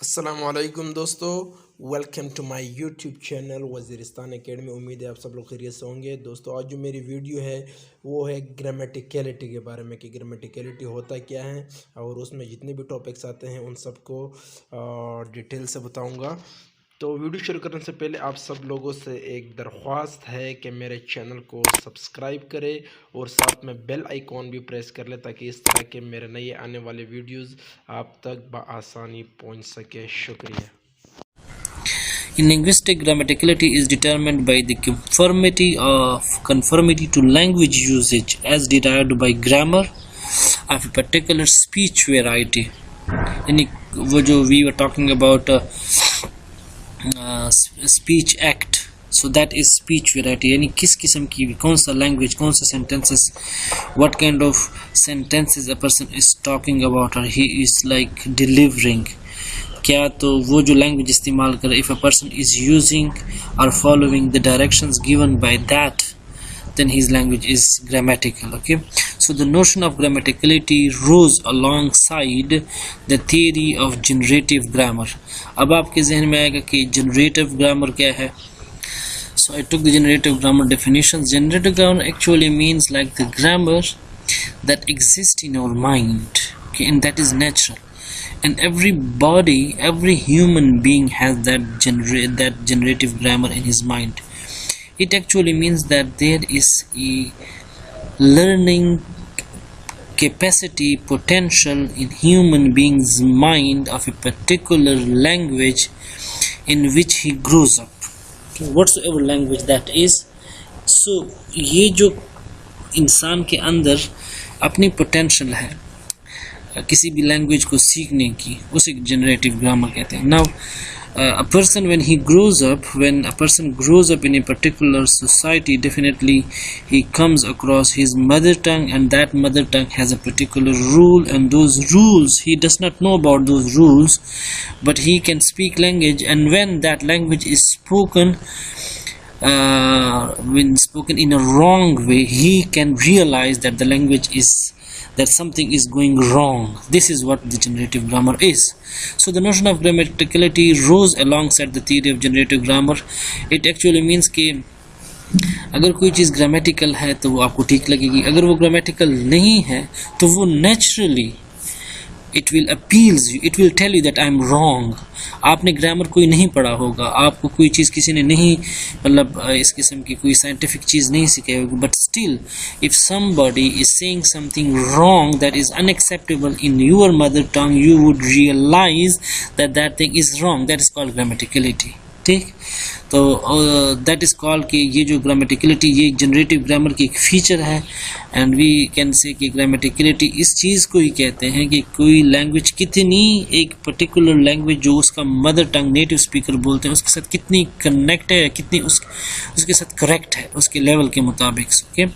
अस्सलामुअलैकुम दोस्तों, welcome to my YouTube channel Waziristan academy. उम्मीद है आप सब लोग खैरियत से होंगे। दोस्तों आज जो मेरी वीडियो है वो है ग्रामेटिकलिटी के बारे में कि ग्रामेटिकलिटी होता क्या है और उसमें जितने भी टॉपिक्स आते हैं उन सबको डिटेल से बताऊंगा। तो वीडियो शुरू करने से पहले आप सब लोगों से एक दरख्वास्त है कि मेरे चैनल को सब्सक्राइब करें और साथ में बेल आइकॉन भी प्रेस कर ले ताकि इस तरह के मेरे नए आने वाले वीडियोस आप तक बआसानी पहुंच सके। शुक्रिया। In linguistic, grammaticality is determined by the conformity to language usage as derived by grammar of a particular speech variety. यानी वो जो we were talking about speech act, so that is speech variety. यानी किस किस्म की कौन सा language, कौन सा sentences, what kind of sentences a person is talking about or he is like delivering. क्या तो वो जो लैंग्वेज इस्तेमाल करे, if a person is using or following the directions given by that, then his language is grammatical. Okay, so the notion of grammaticality rose alongside the theory of generative grammar. अब आपके जहन में आएगा कि generative grammar क्या है. So I took the generative grammar definitions. Generative grammar actually means like the grammar that exists in our mind, okay, and that is natural. And every human being has that generative grammar in his mind. It actually means that there is a learning capacity, potential in human being's mind of a particular language in which he grows up, okay, whatsoever language that is. So ये जो इंसान के अंदर अपनी potential है किसी भी language को सीखने की, उसे जनरेटिव ग्रामर कहते हैं. Now a person when a person grows up in a particular society, definitely he comes across his mother tongue, and that mother tongue has a particular rule, and those rules he does not know about those rules, but he can speak language, and when that language is spoken when spoken in a wrong way, he can realize that the language is that something is going wrong. This is what the generative grammar is. So the notion of grammaticality rose alongside the theory of generative grammar. It actually means कि अगर कोई चीज़ grammatical है तो वो आपको ठीक लगेगी, अगर वो grammatical नहीं है तो वो naturally it will appeals you, it will tell you that I am wrong. आपने ग्रामर कोई नहीं पढ़ा होगा, आपको कोई चीज़ किसी ने नहीं, मतलब इस किस्म की कोई साइंटिफिक चीज़ नहीं सिखाई होगी, but still if somebody is saying something wrong that is unacceptable in your mother tongue, you would realize that that thing is wrong. That is called grammaticality. ठीक, तो दैट इज़ कॉल्ड कि ये जो grammaticality ये generative grammar की एक feature है. And we can say कि ग्रामेटिकलिटी इस चीज़ को ही कहते हैं कि कोई लैंग्वेज कितनी, एक पर्टिकुलर लैंग्वेज जो उसका मदर टंग नेटिव स्पीकर बोलते हैं उसके साथ कितनी कनेक्ट है, कितनी उसके साथ करेक्ट है उसके लेवल के मुताबिक. Okay,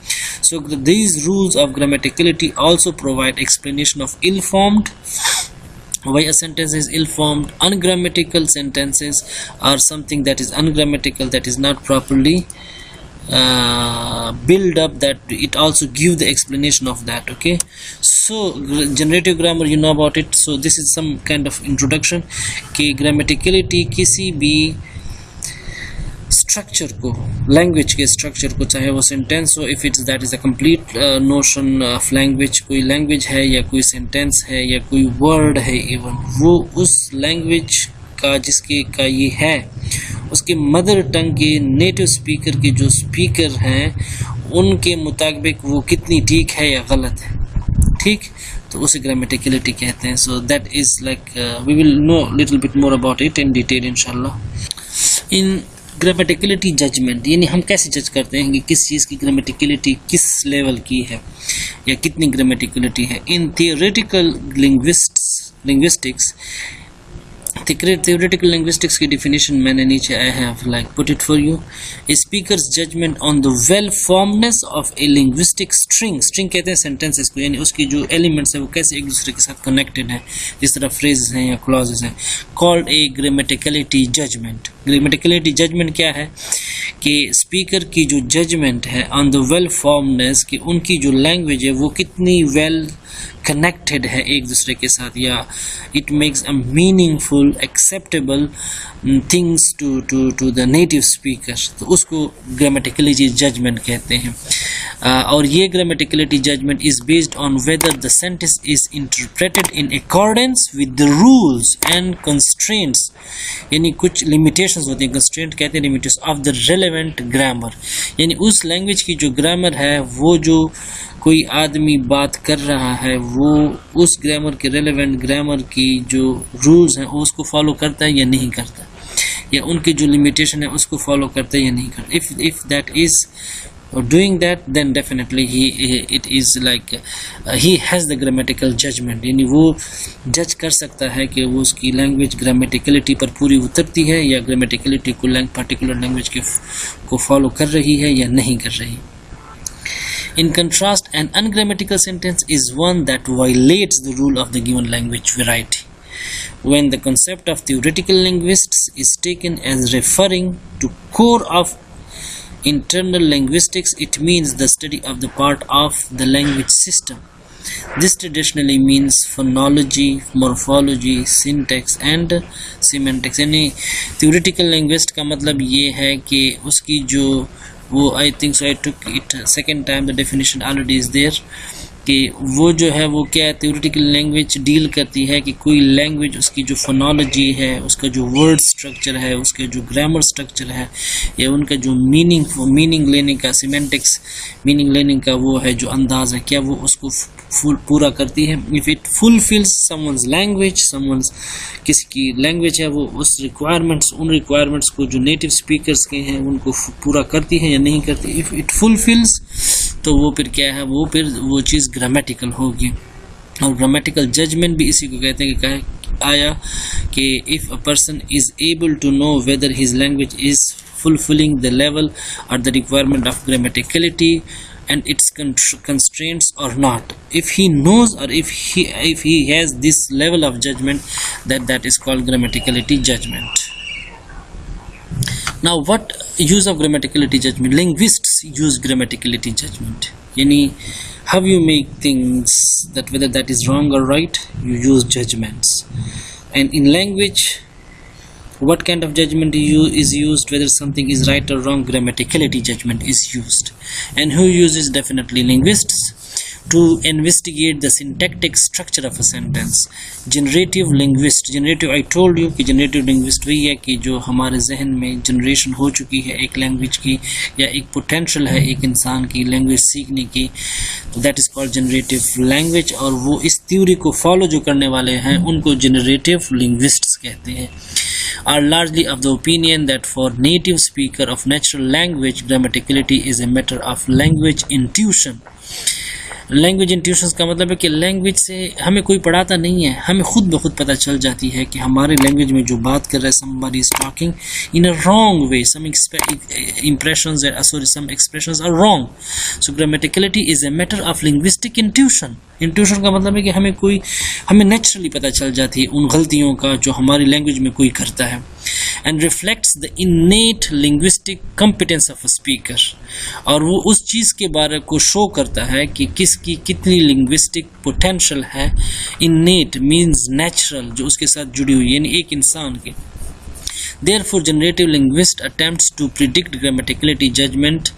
so these rules of grammaticality also provide explanation of ill formed. Why a sentence is ill-formed. Ungrammatical sentences are something that is ungrammatical, that is not properly build up, that it also give the explanation of that. Okay, so generative grammar, you know about it. So this is some kind of introduction कि grammaticality किसी भी structure को, language के structure को, चाहे वो sentence हो, if it's that is a complete notion of language, कोई लैंग्वेज है या कोई सेंटेंस है या कोई वर्ड है, इवन वो उस लैंग्वेज का जिसके का ये है उसके मदर टंग के नेटिव स्पीकर के जो स्पीकर हैं उनके मुताबिक वो कितनी ठीक है या गलत है. ठीक, तो उसे ग्रामेटिकलिटी कहते हैं. So that is like we will know little bit more about it in detail इंशाल्लाह. इन ग्रामेटिकलिटी जजमेंट, यानी हम कैसे जज करते हैं कि किस चीज़ की ग्रामेटिकलिटी किस लेवल की है या कितनी ग्रामेटिकलिटी है. इन थियोरेटिकल लिंग्विस्टिक्स, theoretical linguistics की definition मैंने नीचे I have like put it for you. A speaker's judgment on the well-formedness of a linguistic string. String कहते हैं sentences को, यानी उसकी जो elements है वो कैसे एक दूसरे के साथ connected हैं, जिस तरह phrases हैं या clauses हैं, called a grammaticality judgment. Grammaticality judgment क्या है कि speaker की जो judgment है on the well-formedness, कि उनकी जो language है वो कितनी well कनेक्टेड है एक दूसरे के साथ, या it makes a meaningful acceptable things to the native speaker, तो उसको ग्रामेटिकलिटी जजमेंट कहते हैं। और ये grammaticality judgment is based on whether the sentence is interpreted in accordance with the rules and constraints, यानी कुछ लिमिटेशंस होती हैं, कंस्ट्रेंट कहते हैं limitations of the relevant grammar, यानी उस लैंग्वेज की जो ग्रामर है, वो जो कोई आदमी बात कर रहा है वो उस ग्रामर के रेलेवेंट ग्रामर की जो रूल्स हैं उसको फॉलो करता है या नहीं करता, या उनकी जो लिमिटेशन है उसको फॉलो करता है या नहीं करता। If that is doing that, then definitely it is like he has the grammatical judgment, यानी वो जज कर सकता है कि वो उसकी लैंग्वेज ग्रामेटिकलिटी पर पूरी उतरती है या ग्रामेटिकलिटी को पर्टिकुलर लैंग्वेज को फॉलो कर रही है या नहीं कर रही। In contrast, an ungrammatical sentence is one that violates the rule of the given language variety. When the concept of theoretical linguistics is taken as referring to core of internal linguistics, it means the study of the part of the language system. This traditionally means phonology, morphology, syntax and semantics. यानी theoretical linguist का मतलब ये है कि उसकी जो वो I think so I took it second time, the definition already is there, कि वो जो है वो क्या theoretical language डील करती है कि कोई लैंग्वेज उसकी जो फोनोलॉजी है, उसका जो वर्ड स्ट्रक्चर है, उसके जो ग्रामर स्ट्रक्चर है, या उनका जो मीनिंग लेने का सिमेंटिक्स मीनिंग लेने का वो है जो अंदाज है, क्या वो उसको पूरा करती है। If it fulfils someone's language, someone's किसी की लैंग्वेज है वो उन रिक्वायरमेंट्स को जो नेटिव स्पीकर्स के हैं उनको पूरा करती है या नहीं करती। इफ़ इट फुलफिल्स तो वो फिर क्या है, वो फिर वो चीज़ ग्रामेटिकल होगी। और ग्रामेटिकल जजमेंट भी इसी को कहते हैं कि आया कि if a person is able to know whether his language is fulfilling the level or the requirement of grammaticality and its constraints or not. If he knows or if he has this level of judgment, that is called grammaticality judgment. Now, what use of grammaticality judgment? Linguists use grammaticality judgment. Yani, how you make things that whether that is wrong or right, you use judgments. And in language, what kind of judgment is used, whether something is right or wrong, grammaticality judgment is used. And who uses? Definitely linguists, to investigate the syntactic structure of a sentence. Generative linguist, generative I told you कि generative linguist वही है कि जो हमारे जहन में generation हो चुकी है एक लैंग्वेज की, या एक पोटेंशियल है एक इंसान की लैंग्वेज सीखने की, तो that is called generative language. और वो इस थ्योरी को फॉलो जो करने वाले हैं उनको जनरेटिव लिंग्विस्ट्स कहते हैं। Are largely of the opinion that for native speaker of natural language, grammaticality is a matter of language intuition. Language intuitions का मतलब है कि लैंग्वेज से हमें कोई पढ़ाता नहीं है, हमें खुद ब खुद पता चल जाती है कि हमारे लैंग्वेज में जो बात कर रहा है somebody is talking in a wrong way, some expressions are wrong. So grammaticality is a matter of linguistic intuition. Intuition का मतलब है कि हमें नेचुरली पता चल जाती है उन गलतियों का जो हमारी लैंग्वेज में कोई करता है, and reflects the innate linguistic competence of a speaker. और वो उस चीज़ के बारे को शो करता है कि किसकी कितनी linguistic potential है। innate means natural, जो उसके साथ जुड़ी हुई, यानी एक इंसान के। Therefore, generative linguist attempts to predict grammaticality judgment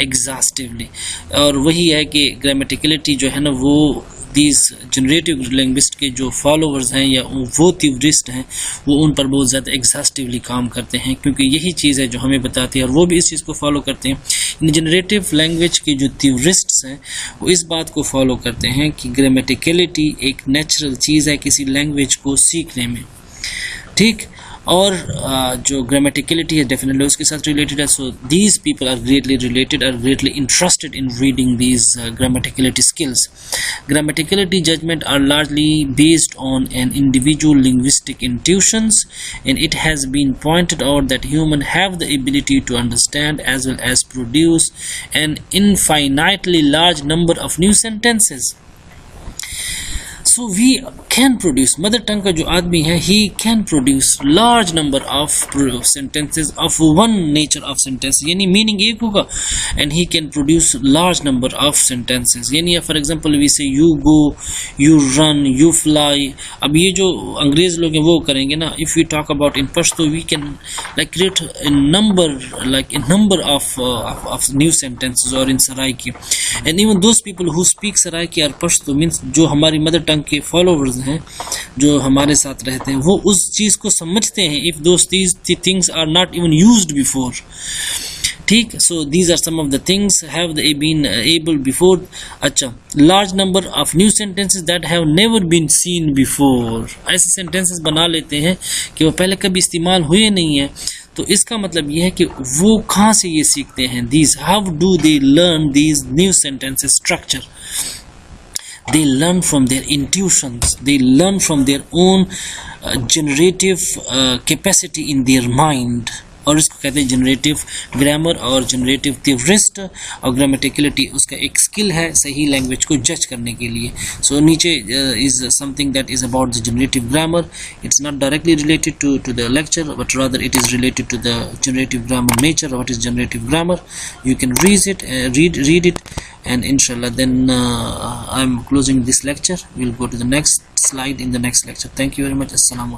exhaustively. और वही है कि grammaticality जो है ना वो these generative linguist के जो followers हैं या वो theorist हैं वो उन पर बहुत ज़्यादा exhaustively काम करते हैं, क्योंकि यही चीज़ है जो हमें बताती है और वो भी इस चीज़ को फॉलो करते हैं। इन generative language के जो theorists हैं वो इस बात को फॉलो करते हैं कि grammaticality एक नेचुरल चीज़ है किसी लैंग्वेज को सीखने में, ठीक। और जो ग्रामेटिकलिटी है डेफिनेटली उसके साथ रिलेटेड है। So these people are greatly related, are greatly interested in reading these grammaticality skills. Grammaticality judgment are largely based on an individual linguistic intuitions, and it has been pointed out that human have the ability to understand as well as produce an infinitely large number of new sentences. So we can produce, mother tongue का जो आदमी है, he can produce large number of sentences of one nature of sentences, यानी meaning एक होगा, and he can produce large number of sentences. यानी for example we say you go, you run, you fly. अब ये जो अंग्रेज लोग हैं वो करेंगे ना, if we talk about in Pashto, we can like create a number of new sentences or in Saraiki. And even those people who speak Saraiki or Pashto, means जो हमारी मदर टंग के फॉलोवर्स हैं, जो हमारे साथ रहते हैं, वो उस चीज़ को समझते हैं if those things are not even used before. ठीक, so these are some of the things have they been able before. अच्छा, large number of new sentences that have never been seen before. ऐसे sentences बना लेते हैं कि वो पहले कभी इस्तेमाल हुए नहीं है. तो इसका मतलब ये है कि वो कहाँ से ये सीखते हैं. These, how do they learn these new sentences structure? They learn from their intuitions. They learn from their own generative capacity in their mind. और इसको कहते हैं जनरेटिव ग्रामर और जनरेटिव थियोरिस्ट. और ग्रामेटिकलिटी उसका एक स्किल है सही लैंग्वेज को जज करने के लिए. सो नीचे is something that is about the generative grammar. It's not directly related to the lecture, but rather it is related to the generative grammar nature. What is generative grammar? You can read it, and inshallah then I'm closing this lecture. We'll go to the next slide in the next lecture. Thank you very much. Assalamu alaikum.